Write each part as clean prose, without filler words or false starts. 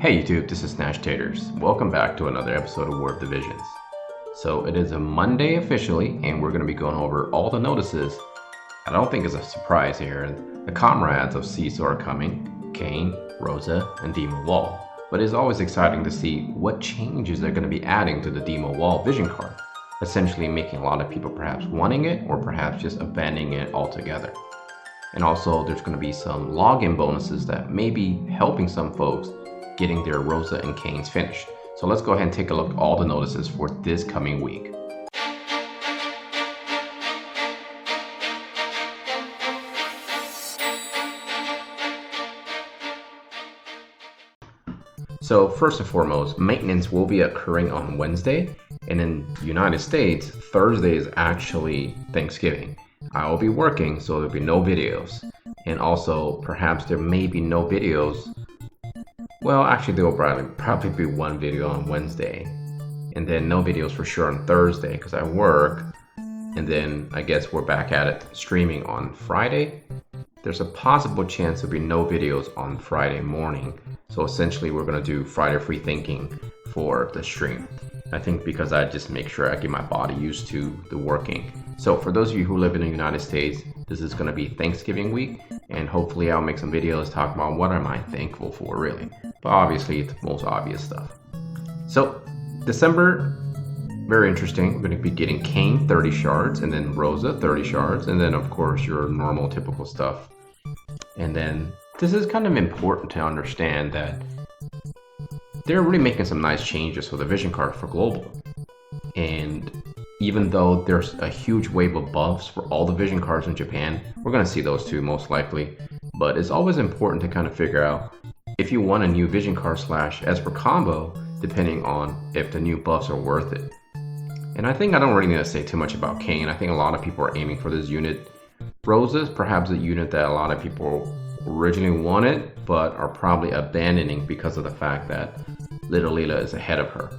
Hey YouTube, this is Nashtaters. Welcome back to another episode of War of Divisions. So it is a Monday officially, and we're going to be going over all the notices. I don't think it's a surprise here. The comrades of CISO are coming, Kain, Rosa, and Demo Wall. But it's always exciting to see what changes they're going to be adding to the Demo Wall vision card, essentially making a lot of people perhaps wanting it or perhaps just abandoning it altogether. And also there's going to be some login bonuses that may be helping some folks getting their Rosa and Kains finished. So let's go ahead and take a look at all the notices for this coming week. So first and foremost, maintenance will be occurring on Wednesday, and in the United States, Thursday is actually Thanksgiving. I will be working, so there'll be no videos. And also, perhaps there may be no videos. Well, actually, there will probably be one video on Wednesday, and then no videos for sure on Thursday because I work, and then I guess we're back at it streaming on Friday. There's a possible chance there'll be no videos on Friday morning, so essentially we're going to do Friday free thinking for the stream. I think because I just make sure I get my body used to the working. So for those of you who live in the United States, this is going to be Thanksgiving week, and hopefully I'll make some videos talking about what am I thankful for really. But obviously it's the most obvious stuff. So December, very interesting. We're going to be getting Kain 30 shards, and then Rosa 30 shards, and then of course your normal typical stuff. And then this is kind of important to understand that they're really making some nice changes for the vision card for global. And even though there's a huge wave of buffs for all the vision cards in Japan, we're going to see those too most likely. But it's always important to kind of figure out if you want a new vision card / Esper combo, depending on if the new buffs are worth it. And I think I don't really need to say too much about Kain. I think a lot of people are aiming for this unit. Rosa is perhaps a unit that a lot of people originally wanted, but are probably abandoning because of the fact that Little Leela is ahead of her.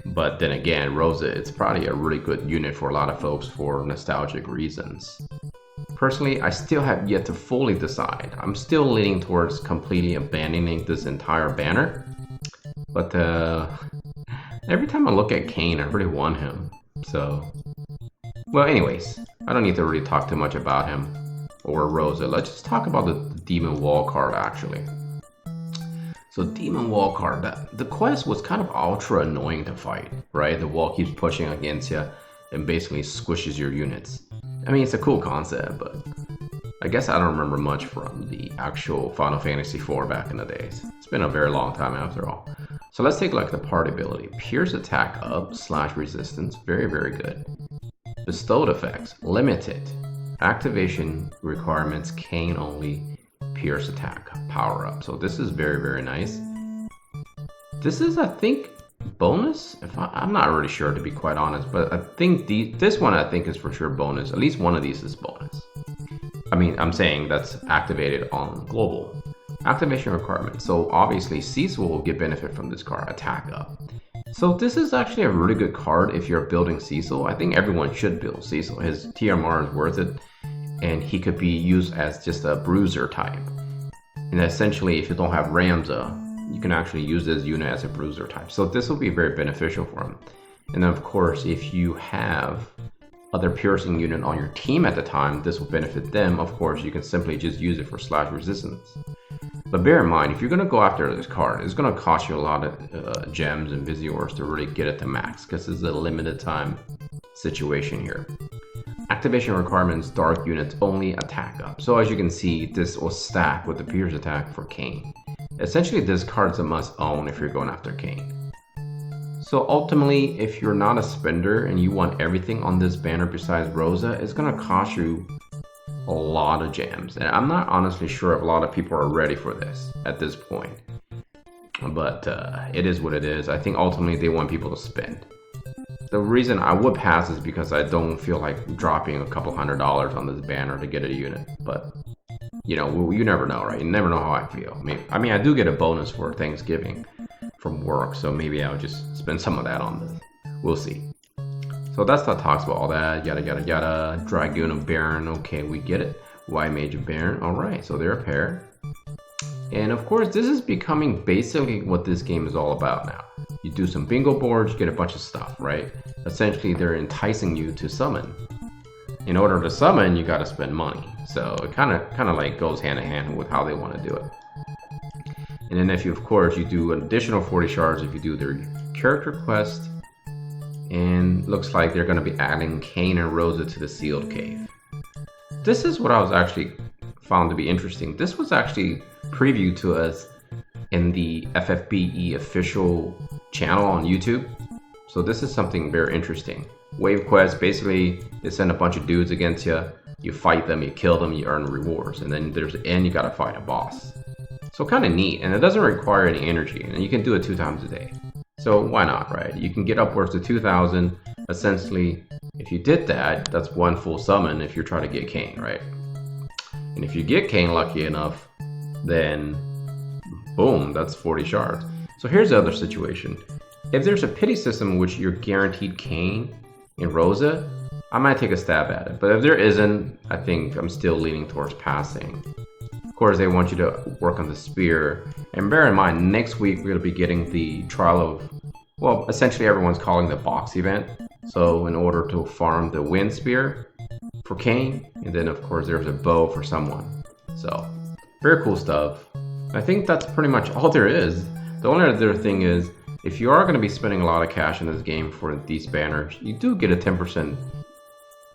But then again, Rosa, it's probably a really good unit for a lot of folks for nostalgic reasons. Personally, I still have yet to fully decide. I'm still leaning towards completely abandoning this entire banner. But every time I look at Kain, I really want him. So, well anyways, I don't need to really talk too much about him or Rosa. Let's just talk about the Demon Wall card actually. So Demon Wall card, the quest was kind of ultra annoying to fight, right? The wall keeps pushing against you and basically squishes your units. I mean, it's a cool concept, but I guess I don't remember much from the actual Final Fantasy IV back in the days. It's been a very long time after all. So let's take a look at the part ability. Pierce attack up / resistance, very, very good. Bestowed effects, limited. Activation requirements, Kain only. Pierce attack power up. So this is very, very nice. This is, I think, bonus. I'm not really sure to be quite honest, but I think this one I think is for sure bonus. At least one of these is bonus. I mean, I'm saying that's activated on global. Activation requirements. So obviously Cecil will get benefit from this card, attack up. So this is actually a really good card if you're building Cecil. I think everyone should build Cecil. His TMR is worth it, and he could be used as just a bruiser type. And essentially, if you don't have Ramza, you can actually use this unit as a bruiser type. So this will be very beneficial for him. And then of course, if you have other piercing unit on your team at the time, this will benefit them. Of course, you can simply just use it for / resistance. But bear in mind, if you're going to go after this card, it's going to cost you a lot of gems and Visiors to really get it to max, because this is a limited time situation here. Activation requirements, dark units only, attack up. So as you can see, this will stack with the Pierce attack for Kain. Essentially, this card's a must own if you're going after Kain. So ultimately, if you're not a spender and you want everything on this banner besides Rosa, it's going to cost you a lot of gems. And I'm not honestly sure if a lot of people are ready for this at this point. But it is what it is. I think ultimately they want people to spend. The reason I would pass is because I don't feel like dropping a couple $100 on this banner to get a unit. But, you know, you never know, right? You never know how I feel. I mean, I do get a bonus for Thanksgiving from work, so maybe I'll just spend some of that on this. We'll see. So that's that talks about all that, yada, yada, yada. Dragoon of Baron, okay, we get it. Y Mage of Baron, all right, so they're a pair. And of course, this is becoming basically what this game is all about now. You do some bingo boards, you get a bunch of stuff, right? Essentially, they're enticing you to summon. In order to summon, you got to spend money. So it kind of like goes hand in hand with how they want to do it. And then if you, of course, you do an additional 40 shards if you do their character quest. And looks like they're going to be adding Kain and Rosa to the sealed cave. This is what I was actually found to be interesting. This was actually previewed to us in the FFBE official channel on YouTube. So this is something very interesting. Wave quest, basically they send a bunch of dudes against you. You fight them, you kill them, you earn rewards. And then there's the end, you gotta fight a boss. So kind of neat, and it doesn't require any energy, and you can do it 2 times a day. So why not, right? You can get upwards to 2,000. Essentially, if you did that, that's 1 full summon if you're trying to get Kain, right? And if you get Kain lucky enough, then boom, that's 40 shards. So here's the other situation. If there's a pity system in which you're guaranteed Kain and Rosa, I might take a stab at it. But if there isn't, I think I'm still leaning towards passing. Of course, they want you to work on the spear. And bear in mind, next week we're going to be getting the trial of, well, essentially everyone's calling the box event. So in order to farm the wind spear for Kain, and then of course there's a bow for someone. So very cool stuff. I think that's pretty much all there is. The only other thing is, if you are going to be spending a lot of cash in this game for these banners, you do get a 10%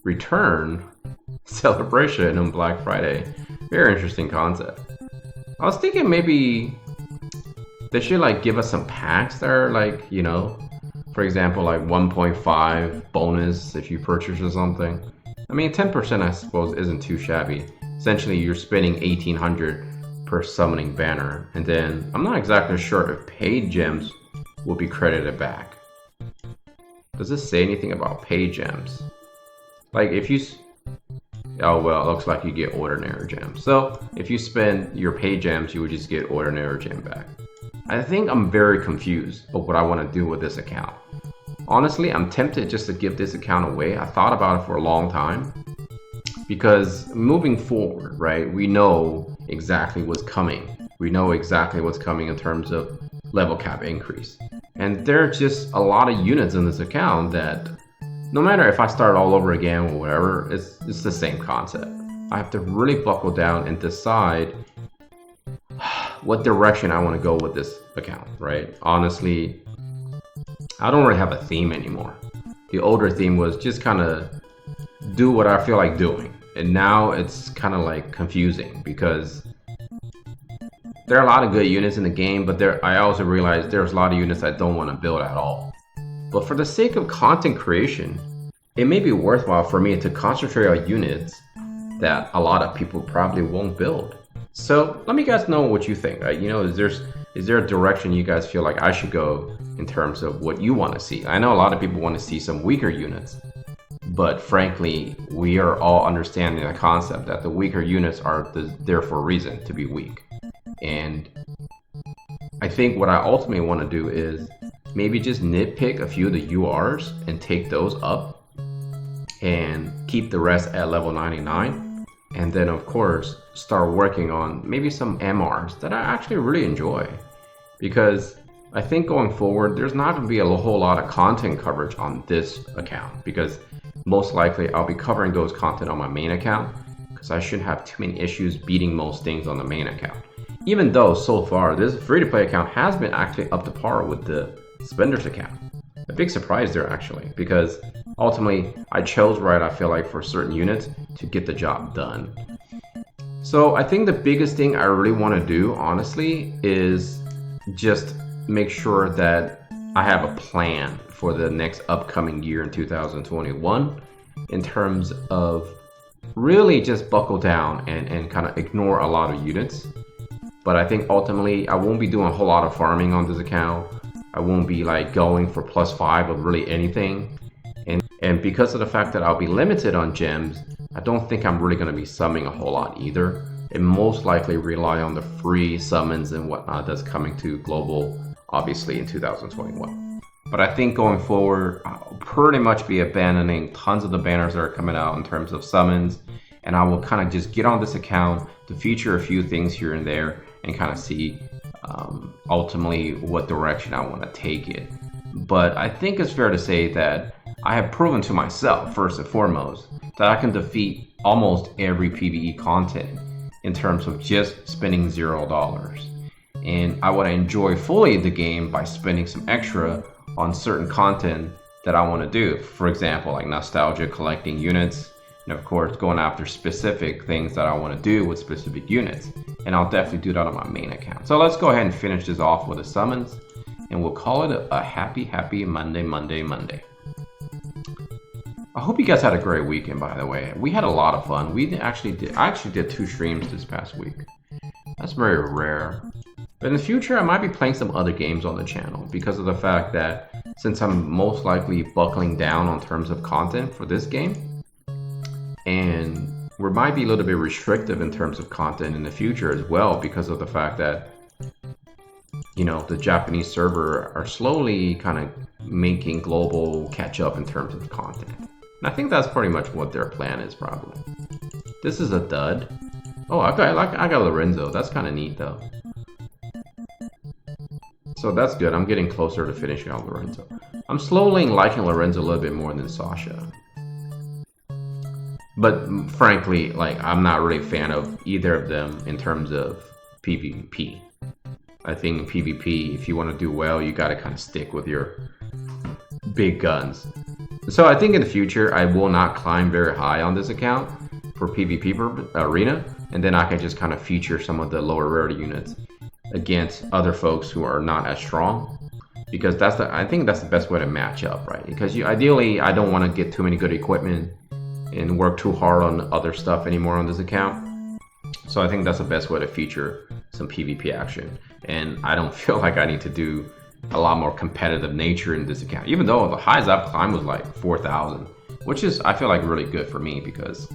return celebration on Black Friday. Very interesting concept. I was thinking maybe they should like give us some packs that are like, you know, for example, like 1.5 bonus if you purchase or something. I mean, 10% I suppose isn't too shabby. Essentially, you're spending 1,800 per summoning banner, and then I'm not exactly sure if paid gems will be credited back. Does this say anything about paid gems? Like if you, oh well, it looks like you get ordinary gems. So if you spend your paid gems, you would just get ordinary gem back. I think I'm very confused of what I want to do with this account. Honestly, I'm tempted just to give this account away. I thought about it for a long time because moving forward, right, we know exactly what's coming. We know exactly what's coming in terms of level cap increase. And there are just a lot of units in this account that no matter if I start all over again or whatever, it's the same concept. I have to really buckle down and decide what direction I want to go with this account, right? Honestly, I don't really have a theme anymore. The older theme was just kind of do what I feel like doing. And now it's kind of like confusing because there are a lot of good units in the game, but I also realize there's a lot of units I don't want to build at all. But for the sake of content creation, it may be worthwhile for me to concentrate on units that a lot of people probably won't build. So let me guys know what you think. You know, is there a direction you guys feel like I should go in terms of what you want to see? I know a lot of people want to see some weaker units, but frankly, we are all understanding the concept that the weaker units are there for a reason to be weak. And I think what I ultimately want to do is maybe just nitpick a few of the URs and take those up and keep the rest at level 99. And then of course, start working on maybe some MRs that I actually really enjoy. Because I think going forward, there's not going to be a whole lot of content coverage on this account. Because most likely I'll be covering those content on my main account. Because I shouldn't have too many issues beating most things on the main account. Even though so far this free-to-play account has been actually up to par with the Spenders account. A big surprise there actually, because ultimately I chose right, I feel like, for certain units to get the job done. So I think the biggest thing I really want to do, honestly, is just make sure that I have a plan for the next upcoming year in 2021 in terms of really just buckle down and kind of ignore a lot of units. But I think ultimately I won't be doing a whole lot of farming on this account. I won't be like going for +5 of really anything. And because of the fact that I'll be limited on gems, I don't think I'm really going to be summoning a whole lot either. And most likely rely on the free summons and whatnot that's coming to global, obviously, in 2021. But I think going forward, I'll pretty much be abandoning tons of the banners that are coming out in terms of summons. And I will kind of just get on this account to feature a few things here and there and kind of see ultimately what direction I want to take it. But I think it's fair to say that I have proven to myself, first and foremost, that I can defeat almost every PvE content in terms of just spending $0. And I would enjoy fully the game by spending some extra on certain content that I want to do. For example, like nostalgia, collecting units, and of course going after specific things that I want to do with specific units. And I'll definitely do that on my main account. So let's go ahead and finish this off with the summons, and we'll call it a happy Monday. I hope you guys had a great weekend, by the way. We had a lot of fun. I actually did 2 streams this past week. That's very rare. But in the future, I might be playing some other games on the channel because of the fact that since I'm most likely buckling down on terms of content for this game, and we might be a little bit restrictive in terms of content in the future as well because of the fact that, you know, the Japanese server are slowly kind of making global catch up in terms of content. And I think that's pretty much what their plan is probably. This is a dud. Oh, I got Lorenzo. That's kind of neat though. So that's good. I'm getting closer to finishing out Lorenzo. I'm slowly liking Lorenzo a little bit more than Sasha. But frankly, like, I'm not really a fan of either of them in terms of PvP. I think PvP, if you want to do well, you got to kind of stick with your big guns. So I think in the future, I will not climb very high on this account for PvP arena, and then I can just kind of feature some of the lower rarity units against other folks who are not as strong, because I think that's the best way to match up, right? Because ideally, I don't want to get too many good equipment and work too hard on other stuff anymore on this account. So I think that's the best way to feature some PvP action. And I don't feel like I need to do a lot more competitive nature in this account, even though the highest I've climbed was like 4,000, which is, I feel like, really good for me because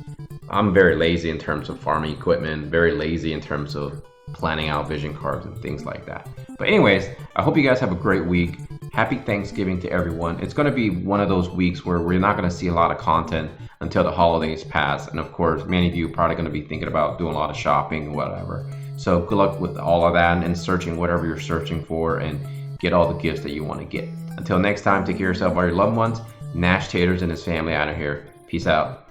I'm very lazy in terms of farming equipment, very lazy in terms of planning out vision cards and things like that. But anyways, I hope you guys have a great week. Happy Thanksgiving to everyone. It's going to be one of those weeks where we're not going to see a lot of content until the holidays pass. And of course, many of you are probably going to be thinking about doing a lot of shopping and whatever. So good luck with all of that and searching whatever you're searching for and get all the gifts that you want to get. Until next time, take care of yourself or your loved ones. Nashtaters and his family out of here. Peace out.